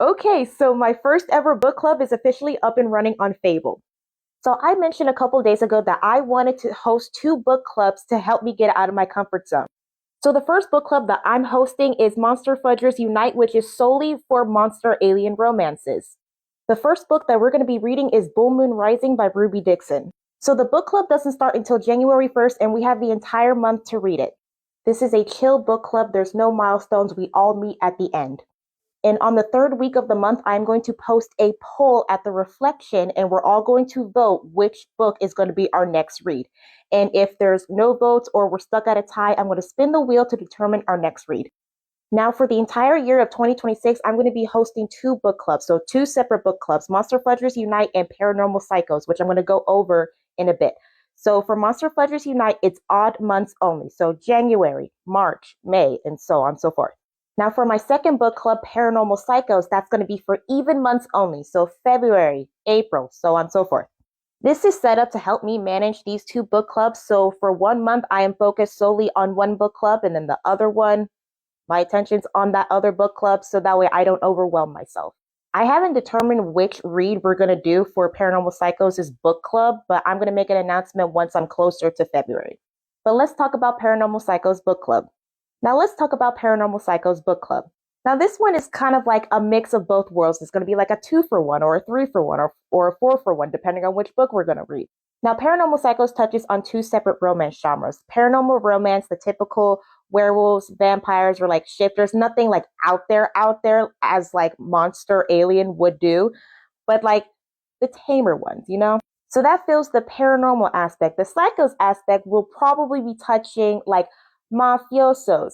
Okay, so my first ever book club is officially up and running on Fable. So I mentioned a couple days ago that I wanted to host two book clubs to help me get out of my comfort zone. So the first book club that I'm hosting is Monster Fudgers Unite, which is solely for monster alien romances. The first book that we're going to be reading is Bull Moon Rising by Ruby Dixon. So the book club doesn't start until January 1st, and we have the entire month to read it. This is a chill book club. There's no milestones. We all meet at the end. And on the third week of the month, I'm going to post a poll at the reflection, and we're all going to vote which book is going to be our next read. And if there's no votes or we're stuck at a tie, I'm going to spin the wheel to determine our next read. Now, for the entire year of 2026, I'm going to be hosting two book clubs. So, two separate book clubs, Monster Fudgers Unite and Paranormal Psychos, which I'm going to go over in a bit. So, for Monster Fudgers Unite, it's odd months only. So, January, March, May, and so on and so forth. Now, for my second book club, Paranormal Psychos, that's going to be for even months only. So, February, April, so on and so forth. This is set up to help me manage these two book clubs. So, for 1 month, I am focused solely on one book club, and then the other one, my attention's on that other book club, so that way I don't overwhelm myself. I haven't determined which read we're going to do for Paranormal Psychos' book club, but I'm going to make an announcement once I'm closer to February. But let's talk about Paranormal Psychos book club. Now let's talk about Paranormal Psychos book club. Now this one is kind of like a mix of both worlds. It's going to be like a 2-for-1 or a 3-for-1 or a 4-for-1, depending on which book we're going to read. Now, Paranormal Psychos touches on two separate romance genres. Paranormal romance, the typical werewolves, vampires, or like shifters, nothing like out there as like monster alien would do, but like the tamer ones, you know? So that fills the paranormal aspect. The psychos aspect will probably be touching like mafiosos,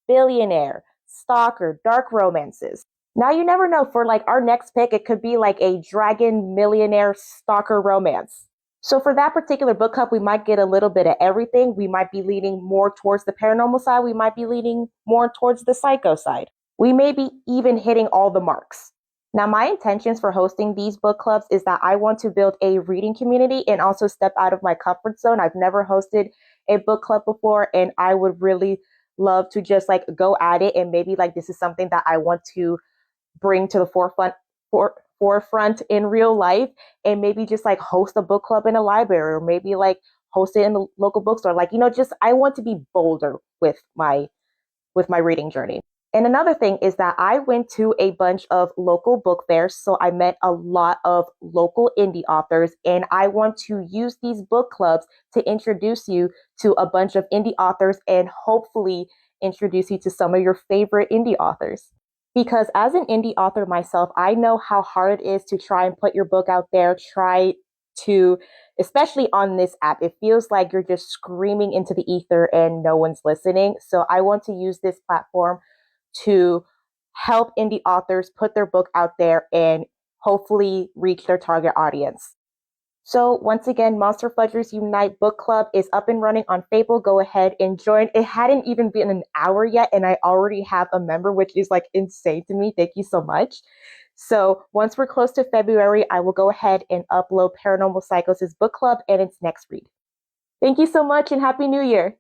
billionaire, stalker, dark romances. Now you never know. For like our next pick, it could be like a dragon millionaire stalker romance. So for that particular book club, we might get a little bit of everything. We might be leaning more towards the paranormal side. We might be leaning more towards the psycho side. We may be even hitting all the marks. Now, my intentions for hosting these book clubs is that I want to build a reading community and also step out of my comfort zone. I've never hosted a book club before, and I would really love to just like go at it. And maybe like this is something that I want to bring to the forefront in real life, and maybe just like host a book club in a library, or maybe like host it in the local bookstore. Like, just I want to be bolder with my reading journey. And another thing is that I went to a bunch of local book fairs, so I met a lot of local indie authors, and I want to use these book clubs to introduce you to a bunch of indie authors and hopefully introduce you to some of your favorite indie authors. Because as an indie author myself, I know how hard it is to try and put your book out there, try to, especially on this app, it feels like you're just screaming into the ether and no one's listening. So I want to use this platform to help indie authors put their book out there and hopefully reach their target audience. So once again, Monster Fudgers Unite Book Club is up and running on Fable. Go ahead and join. It hadn't even been an hour yet, and I already have a member, which is like insane to me. Thank you so much. So once we're close to February, I will go ahead and upload Paranormal Psychos' book club and its next read. Thank you so much and Happy New Year.